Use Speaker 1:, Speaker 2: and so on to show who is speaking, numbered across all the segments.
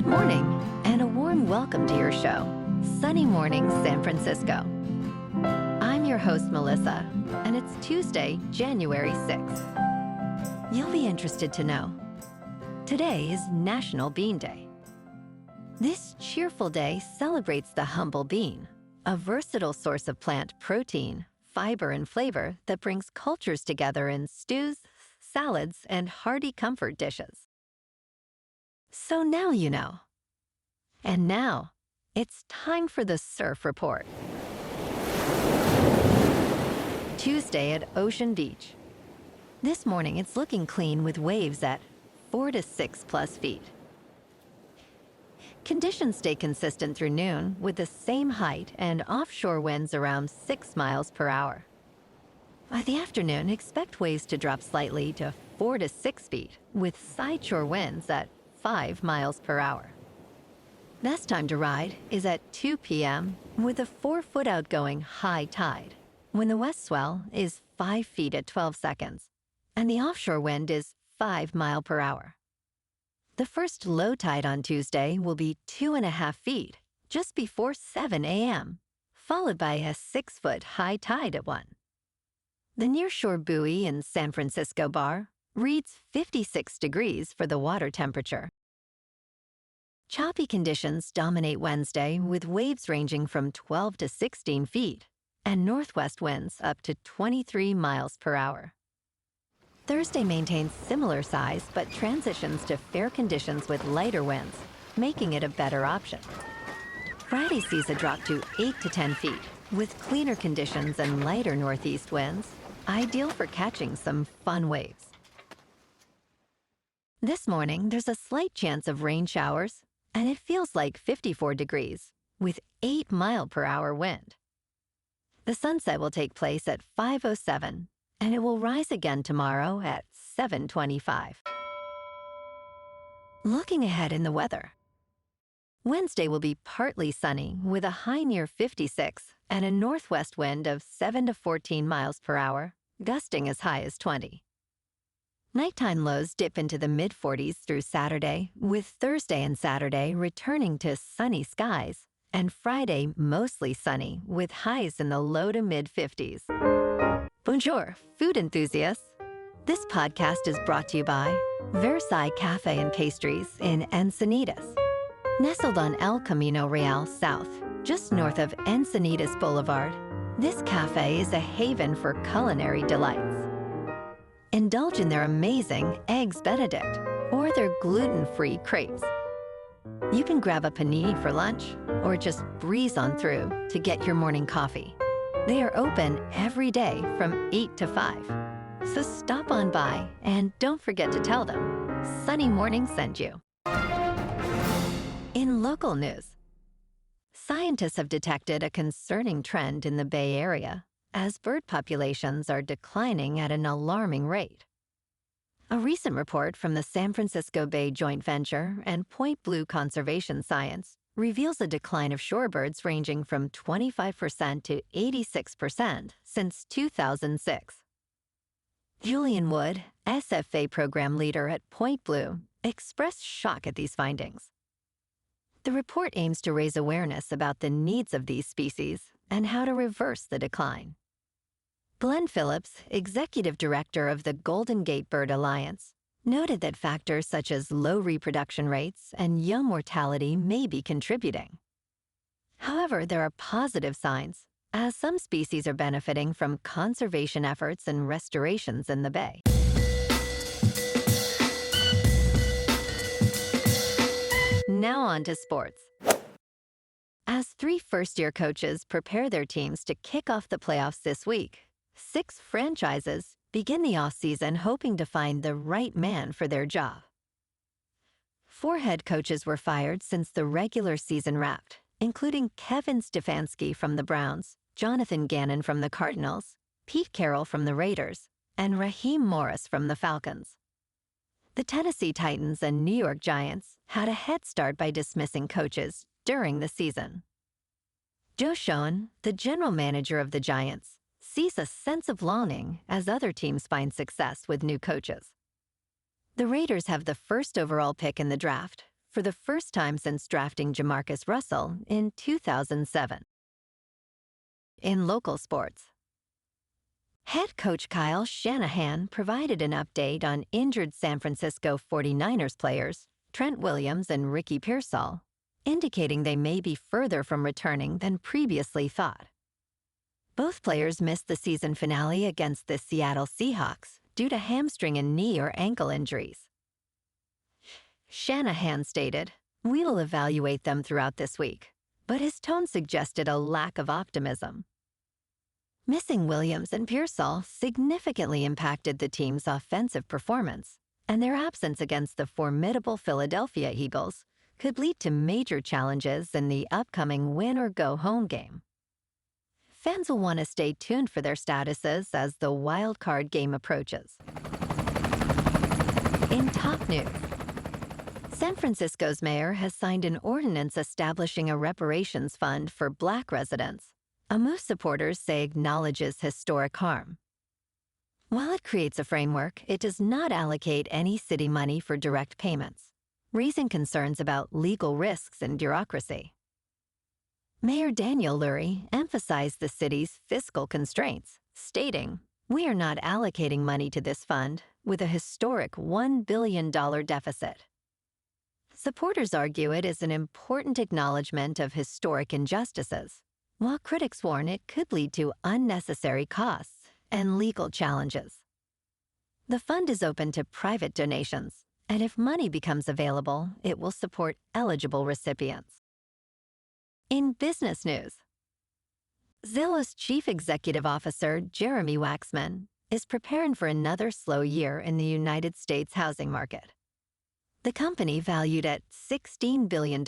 Speaker 1: Good morning, and a warm welcome to your show, Sunny Mornings San Francisco. I'm your host, Melissa, and it's Tuesday, January 6th. You'll be interested to know, today is National Bean Day. This cheerful day celebrates the humble bean, a versatile source of plant protein, fiber, and flavor that brings cultures together in stews, salads, and hearty comfort dishes. So now you know. And now, it's time for the Surf Report. Tuesday at Ocean Beach. This morning it's looking clean with waves at 4 to 6 plus feet. Conditions stay consistent through noon with the same height and offshore winds around 6 miles per hour. By the afternoon, expect waves to drop slightly to 4 to 6 feet with sideshore winds at 5 miles per hour. Best time to ride is at 2 p.m. with a 4-foot outgoing high tide, when the west swell is 5 feet at 12 seconds, and the offshore wind is 5 miles per hour. The first low tide on Tuesday will be 2.5 feet just before 7 a.m., followed by a 6-foot high tide at 1. The nearshore buoy in San Francisco Bar reads 56 degrees for the water temperature. Choppy conditions dominate Wednesday with waves ranging from 12 to 16 feet and northwest winds up to 23 miles per hour. Thursday maintains similar size but transitions to fair conditions with lighter winds, making it a better option. Friday sees a drop to 8 to 10 feet with cleaner conditions and lighter northeast winds, ideal for catching some fun waves. This morning, there's a slight chance of rain showers, and it feels like 54 degrees with 8 mile per hour wind. The sunset will take place at 5:07, and it will rise again tomorrow at 7:25. Looking ahead in the weather. Wednesday will be partly sunny with a high near 56 and a northwest wind of 7 to 14 miles per hour, gusting as high as 20. Nighttime lows dip into the mid-40s through Saturday, with Thursday and Saturday returning to sunny skies, and Friday mostly sunny with highs in the low to mid-50s. Bonjour, food enthusiasts. This podcast is brought to you by Versailles Cafe and Pastries in Encinitas. Nestled on El Camino Real South, just north of Encinitas Boulevard, this cafe is a haven for culinary delights. Indulge in their amazing Eggs Benedict or their gluten-free crepes. You can grab a panini for lunch or just breeze on through to get your morning coffee. They are open every day from 8 to 5. So stop on by and don't forget to tell them Sunny Morning sent you. In local news, scientists have detected a concerning trend in the Bay Area as bird populations are declining at an alarming rate. A recent report from the San Francisco Bay Joint Venture and Point Blue Conservation Science reveals a decline of shorebirds ranging from 25% to 86% since 2006. Julian Wood, SFA program leader at Point Blue, expressed shock at these findings. The report aims to raise awareness about the needs of these species and how to reverse the decline. Glenn Phillips, executive director of the Golden Gate Bird Alliance, noted that factors such as low reproduction rates and young mortality may be contributing. However, there are positive signs, as some species are benefiting from conservation efforts and restorations in the bay. Now on to sports. As 3 first-year coaches prepare their teams to kick off the playoffs this week, 6 franchises begin the offseason hoping to find the right man for their job. 4 head coaches were fired since the regular season wrapped, including Kevin Stefanski from the Browns, Jonathan Gannon from the Cardinals, Pete Carroll from the Raiders, and Raheem Morris from the Falcons. The Tennessee Titans and New York Giants had a head start by dismissing coaches during the season. Joe Schoen, the general manager of the Giants, sees a sense of longing as other teams find success with new coaches. The Raiders have the first overall pick in the draft, for the first time since drafting Jamarcus Russell in 2007. In local sports, head coach Kyle Shanahan provided an update on injured San Francisco 49ers players Trent Williams and Ricky Pearsall, indicating they may be further from returning than previously thought. Both players missed the season finale against the Seattle Seahawks due to hamstring and knee or ankle injuries. Shanahan stated, "We'll evaluate them throughout this week," but his tone suggested a lack of optimism. Missing Williams and Pearsall significantly impacted the team's offensive performance, and their absence against the formidable Philadelphia Eagles could lead to major challenges in the upcoming win-or-go-home game. Fans will want to stay tuned for their statuses as the wild card game approaches. In top news, San Francisco's mayor has signed an ordinance establishing a reparations fund for Black residents, a move supporters say acknowledges historic harm. While it creates a framework, it does not allocate any city money for direct payments, raising concerns about legal risks and bureaucracy. Mayor Daniel Lurie emphasized the city's fiscal constraints, stating, "We are not allocating money to this fund with a historic $1 billion deficit." Supporters argue it is an important acknowledgement of historic injustices, while critics warn it could lead to unnecessary costs and legal challenges. The fund is open to private donations, and if money becomes available, it will support eligible recipients. In business news, Zillow's Chief Executive Officer, Jeremy Wacksman, is preparing for another slow year in the United States housing market. The company, valued at $16 billion,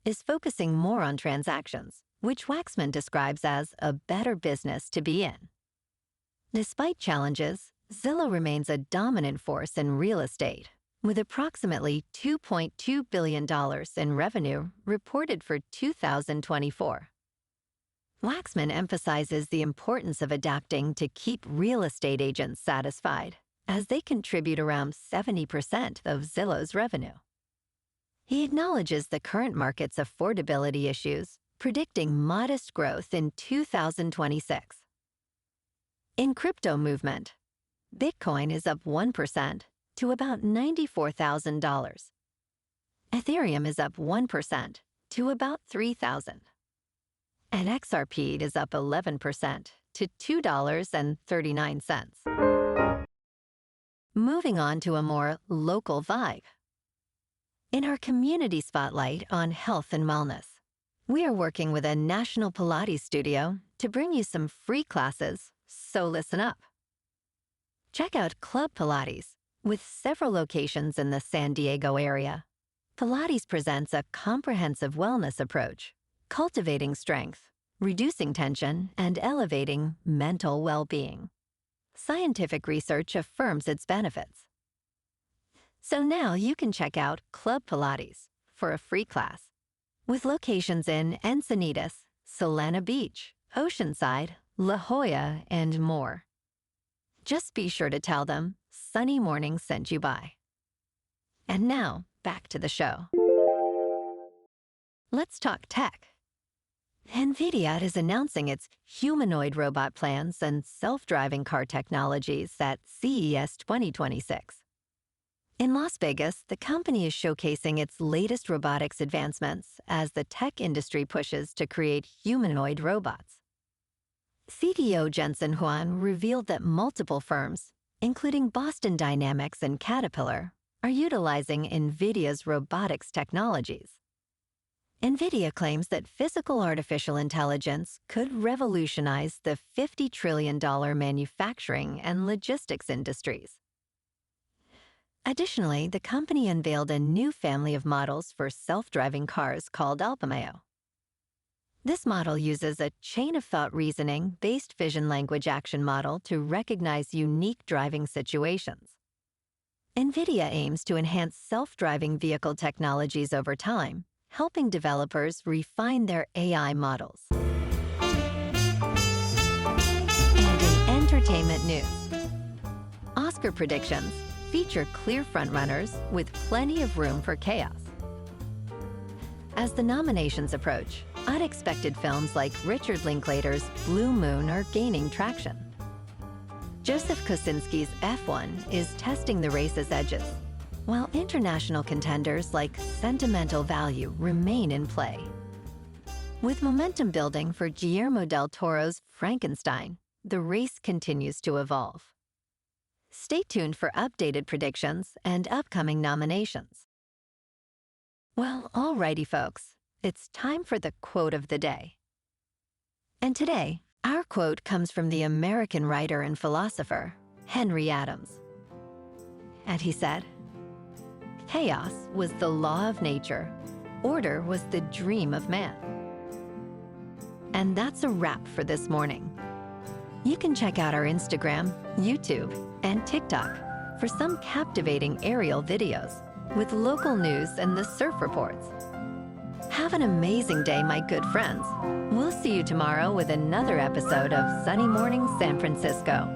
Speaker 1: is focusing more on transactions, which Wacksman describes as a better business to be in. Despite challenges, Zillow remains a dominant force in real estate, with approximately $2.2 billion in revenue reported for 2024. Wacksman emphasizes the importance of adapting to keep real estate agents satisfied, as they contribute around 70% of Zillow's revenue. He acknowledges the current market's affordability issues, predicting modest growth in 2026. In crypto movement, Bitcoin is up 1% to about $94,000. Ethereum is up 1% to about $3,000. And XRP is up 11% to $2.39. Moving on to a more local vibe. In our community spotlight on health and wellness, we are working with a national Pilates studio to bring you some free classes, so listen up. Check out Club Pilates. With several locations in the San Diego area, Pilates presents a comprehensive wellness approach, cultivating strength, reducing tension, and elevating mental well-being. Scientific research affirms its benefits. So now you can check out Club Pilates for a free class, with locations in Encinitas, Solana Beach, Oceanside, La Jolla, and more. Just be sure to tell them Sunny Morning sent you by. And now, back to the show. Let's talk tech. NVIDIA is announcing its humanoid robot plans and self-driving car technologies at CES 2026. In Las Vegas, the company is showcasing its latest robotics advancements as the tech industry pushes to create humanoid robots. CTO Jensen Huang revealed that multiple firms, including Boston Dynamics and Caterpillar, are utilizing NVIDIA's robotics technologies. NVIDIA claims that physical artificial intelligence could revolutionize the $50 trillion manufacturing and logistics industries. Additionally, the company unveiled a new family of models for self-driving cars called Alpamayo. This model uses a chain-of-thought reasoning-based vision-language action model to recognize unique driving situations. NVIDIA aims to enhance self-driving vehicle technologies over time, helping developers refine their AI models. And in entertainment news, Oscar predictions feature clear frontrunners with plenty of room for chaos. As the nominations approach, unexpected films like Richard Linklater's Blue Moon are gaining traction. Joseph Kosinski's F1 is testing the race's edges, while international contenders like Sentimental Value remain in play. With momentum building for Guillermo del Toro's Frankenstein, the race continues to evolve. Stay tuned for updated predictions and upcoming nominations. Well, alrighty folks, it's time for the quote of the day. And today, our quote comes from the American writer and philosopher, Henry Adams. And he said, "Chaos was the law of nature. Order was the dream of man." And that's a wrap for this morning. You can check out our Instagram, YouTube, and TikTok for some captivating aerial videos with local news and the surf reports. Have an amazing day, my good friends. We'll see you tomorrow with another episode of Sunny Morning San Francisco.